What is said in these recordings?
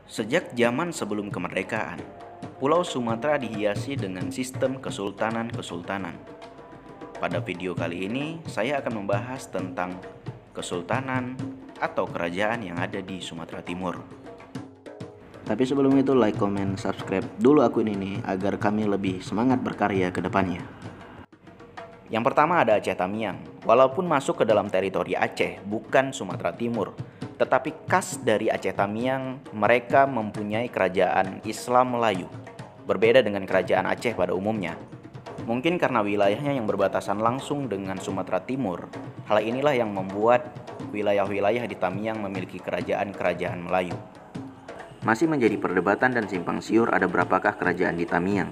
Sejak zaman sebelum kemerdekaan, Pulau Sumatera dihiasi dengan sistem kesultanan-kesultanan. Pada video kali ini, saya akan membahas tentang kesultanan atau kerajaan yang ada di Sumatera Timur. Tapi sebelum itu, like, comment, subscribe dulu akun ini agar kami lebih semangat berkarya ke depannya. Yang pertama ada Aceh Tamiang. Walaupun masuk ke dalam teritori Aceh, bukan Sumatera Timur, tetapi khas dari Aceh Tamiang, mereka mempunyai kerajaan Islam Melayu. Berbeda dengan kerajaan Aceh pada umumnya. Mungkin karena wilayahnya yang berbatasan langsung dengan Sumatera Timur, hal inilah yang membuat wilayah-wilayah di Tamiang memiliki kerajaan-kerajaan Melayu. Masih menjadi perdebatan dan simpang siur ada berapakah kerajaan di Tamiang,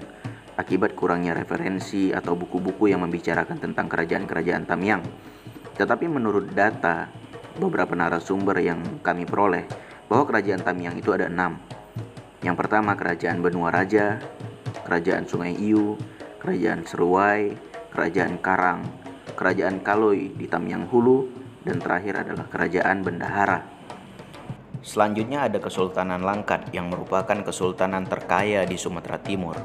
akibat kurangnya referensi atau buku-buku yang membicarakan tentang kerajaan-kerajaan Tamiang. Tetapi menurut data beberapa narasumber yang kami peroleh, bahwa kerajaan Tamiang itu ada 6. Yang pertama kerajaan Benua Raja, kerajaan Sungai Iu, kerajaan Seruai, kerajaan Karang, kerajaan Kaloi di Tamiang Hulu, dan terakhir adalah kerajaan Bendahara. Selanjutnya ada Kesultanan Langkat yang merupakan kesultanan terkaya di Sumatera Timur.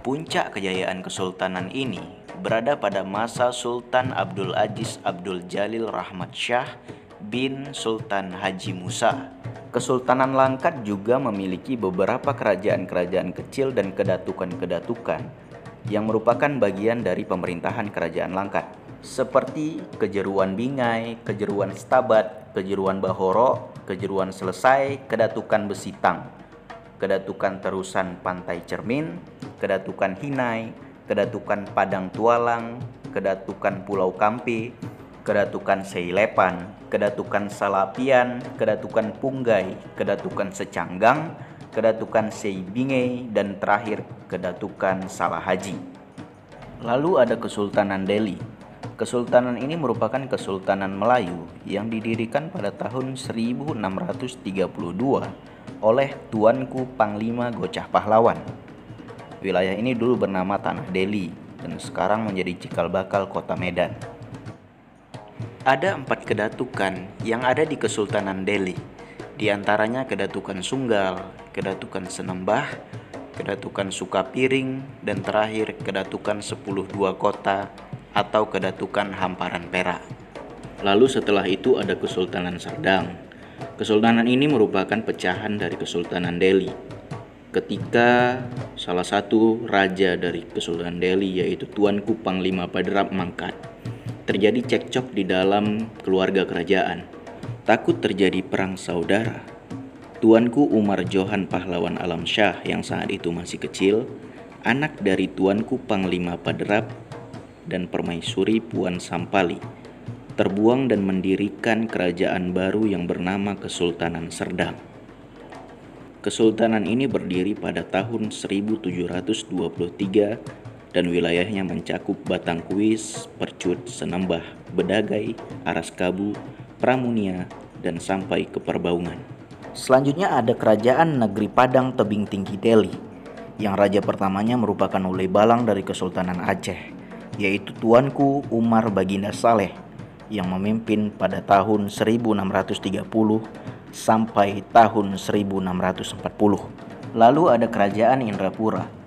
Puncak kejayaan kesultanan ini berada pada masa Sultan Abdul Aziz Abdul Jalil Rahmat Shah bin Sultan Haji Musa. Kesultanan Langkat juga memiliki beberapa kerajaan-kerajaan kecil dan kedatukan-kedatukan yang merupakan bagian dari pemerintahan kerajaan Langkat, seperti Kejeruan Bingai, Kejeruan Stabat, Kejeruan Bahoro, Kejeruan Selesai, Kedatukan Besitang, Kedatukan Terusan Pantai Cermin, Kedatukan Hinai, Kedatukan Padang Tualang, Kedatukan Pulau Kampi, Kedatukan Seilepan, Kedatukan Salapian, Kedatukan Punggai, Kedatukan Secanggang, Kedatukan Seibingai, dan terakhir Kedatukan Salahaji. Lalu ada Kesultanan Deli. Kesultanan ini merupakan kesultanan Melayu yang didirikan pada tahun 1632 oleh Tuanku Panglima Gocah Pahlawan. Wilayah ini dulu bernama Tanah Deli dan sekarang menjadi cikal bakal kota Medan. Ada 4 kedatukan yang ada di Kesultanan Deli, di antaranya Kedatukan Sunggal, Kedatukan Senembah, Kedatukan Sukapiring, dan terakhir Kedatukan 10 Kota atau Kedatukan Hamparan Perak. Lalu setelah itu ada Kesultanan Serdang. Kesultanan ini merupakan pecahan dari Kesultanan Deli. Ketika salah satu raja dari Kesultanan Deli, yaitu Tuanku Panglima Paderap, mangkat, terjadi cekcok di dalam keluarga kerajaan. Takut terjadi perang saudara, Tuanku Umar Johan Pahlawan Alam Shah yang saat itu masih kecil, anak dari Tuanku Panglima Paderap dan Permaisuri Puan Sampali, terbuang dan mendirikan kerajaan baru yang bernama Kesultanan Serdang. Kesultanan ini berdiri pada tahun 1723 dan wilayahnya mencakup Batangkuis, Percut, Senembah, Bedagai, Araskabu, Pramunia, dan sampai ke Perbaungan. Selanjutnya ada Kerajaan Negeri Padang Tebing Tinggi Deli, yang raja pertamanya merupakan Ulay Balang dari Kesultanan Aceh, yaitu Tuanku Umar Baginda Saleh yang memimpin pada tahun 1630 sampai tahun 1640. Lalu ada Kerajaan Indrapura.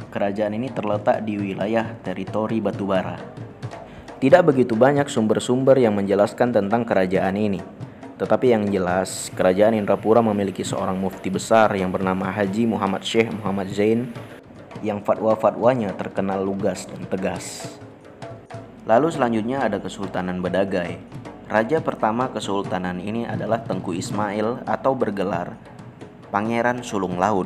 Kerajaan ini terletak di wilayah teritori Batubara. Tidak begitu banyak sumber-sumber yang menjelaskan tentang kerajaan ini. Tetapi yang jelas, Kerajaan Indrapura memiliki seorang mufti besar yang bernama Haji Muhammad Syekh Muhammad Zain yang fatwa-fatwanya terkenal lugas dan tegas. Lalu selanjutnya ada Kesultanan Bedagai. Raja pertama kesultanan ini adalah Tengku Ismail atau bergelar Pangeran Sulung Laut.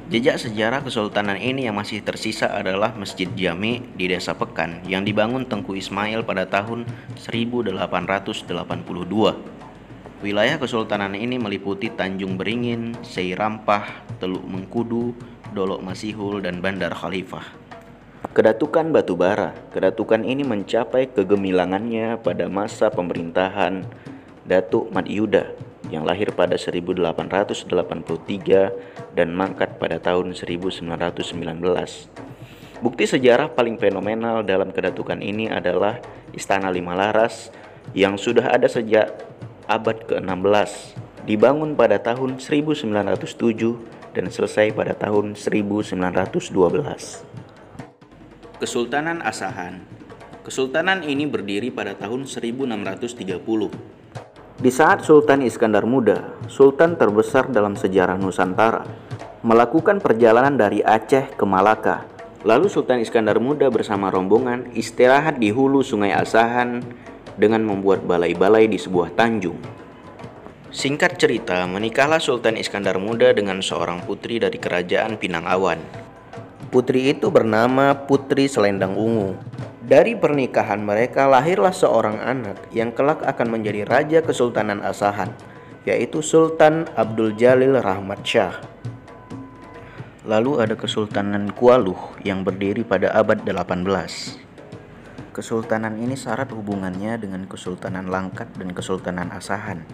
Jejak sejarah kesultanan ini yang masih tersisa adalah Masjid Jami di Desa Pekan yang dibangun Tengku Ismail pada tahun 1882. Wilayah kesultanan ini meliputi Tanjung Beringin, Seirampah, Teluk Mengkudu, Dolok Masihul, dan Bandar Khalifah. Kedatukan Batubara. Kedatukan ini mencapai kegemilangannya pada masa pemerintahan Datuk Mat Yuda yang lahir pada 1883 dan mangkat pada tahun 1919. Bukti sejarah paling fenomenal dalam kedatukan ini adalah Istana Lima Laras yang sudah ada sejak abad ke-16 dibangun pada tahun 1907 dan selesai pada tahun 1912. Kesultanan Asahan. Kesultanan ini berdiri pada tahun 1630. Di saat Sultan Iskandar Muda, sultan terbesar dalam sejarah Nusantara, melakukan perjalanan dari Aceh ke Malaka. Lalu Sultan Iskandar Muda bersama rombongan istirahat di hulu Sungai Asahan dengan membuat balai-balai di sebuah tanjung. Singkat cerita, menikahlah Sultan Iskandar Muda dengan seorang putri dari kerajaan Pinang-Awan. Putri itu bernama Putri Selendang Ungu. Dari pernikahan mereka lahirlah seorang anak yang kelak akan menjadi Raja Kesultanan Asahan, yaitu Sultan Abdul Jalil Rahmat Shah. Lalu ada Kesultanan Kualuh yang berdiri pada abad 18. Kesultanan ini syarat hubungannya dengan Kesultanan Langkat dan Kesultanan Asahan.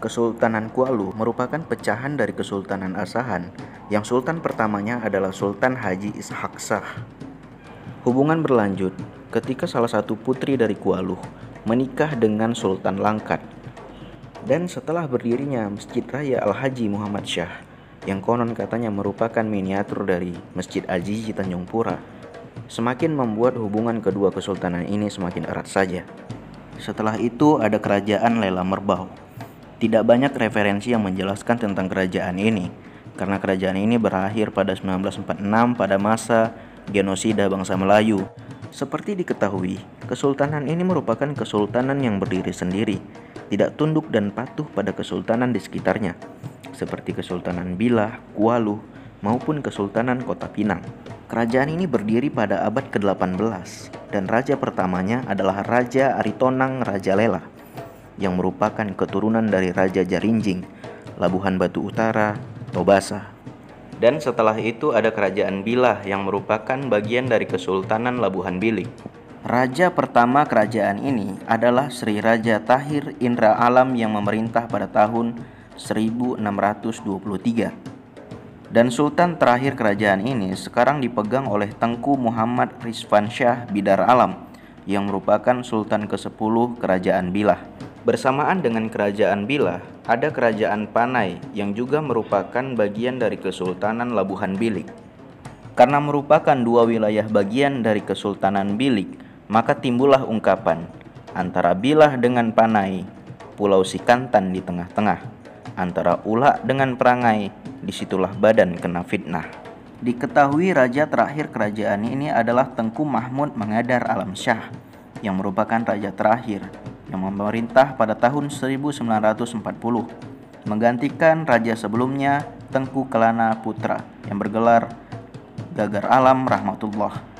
Kesultanan Kualuh merupakan pecahan dari Kesultanan Asahan yang sultan pertamanya adalah Sultan Haji Ishak Shah. Hubungan berlanjut ketika salah satu putri dari Kualuh menikah dengan Sultan Langkat. Dan setelah berdirinya Masjid Raya Al-Haji Muhammad Shah yang konon katanya merupakan miniatur dari Masjid Azizi Tanjung Pura, semakin membuat hubungan kedua kesultanan ini semakin erat saja. Setelah itu ada Kerajaan Lela Merbau. Tidak banyak referensi yang menjelaskan tentang kerajaan ini, karena kerajaan ini berakhir pada 1946 pada masa genosida bangsa Melayu. Seperti diketahui, kesultanan ini merupakan kesultanan yang berdiri sendiri, tidak tunduk dan patuh pada kesultanan di sekitarnya, seperti Kesultanan Bilah, Kualuh, maupun Kesultanan Kota Pinang. Kerajaan ini berdiri pada abad ke-18 dan raja pertamanya adalah Raja Aritonang Rajalela yang merupakan keturunan dari Raja Jarinjing, Labuhan Batu Utara, Tobasa. Dan setelah itu ada Kerajaan Bilah yang merupakan bagian dari Kesultanan Labuhan Bilik. Raja pertama kerajaan ini adalah Sri Raja Tahir Indra Alam yang memerintah pada tahun 1623. Dan sultan terakhir kerajaan ini sekarang dipegang oleh Tengku Muhammad Rizwan Shah Bidar Alam yang merupakan sultan ke-10 kerajaan Bilah. Bersamaan dengan kerajaan Bilah, ada kerajaan Panai yang juga merupakan bagian dari Kesultanan Labuhan Bilik. Karena merupakan dua wilayah bagian dari Kesultanan Bilik, maka timbullah ungkapan antara Bilah dengan Panai, Pulau Sikantan di tengah-tengah, antara Ula dengan Perangai, disitulah badan kena fitnah. Diketahui raja terakhir kerajaan ini adalah Tengku Mahmud Mengadar Alam Shah, yang merupakan raja terakhir yang memerintah pada tahun 1940, menggantikan raja sebelumnya Tengku Kelana Putra yang bergelar Gagar Alam Rahmatullah.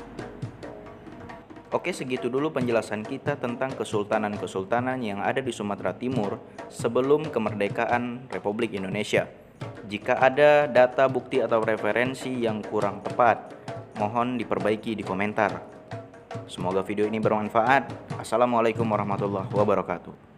Oke, segitu dulu penjelasan kita tentang kesultanan-kesultanan yang ada di Sumatera Timur sebelum kemerdekaan Republik Indonesia. Jika ada data, bukti, atau referensi yang kurang tepat, mohon diperbaiki di komentar. Semoga video ini bermanfaat. Assalamualaikum warahmatullahi wabarakatuh.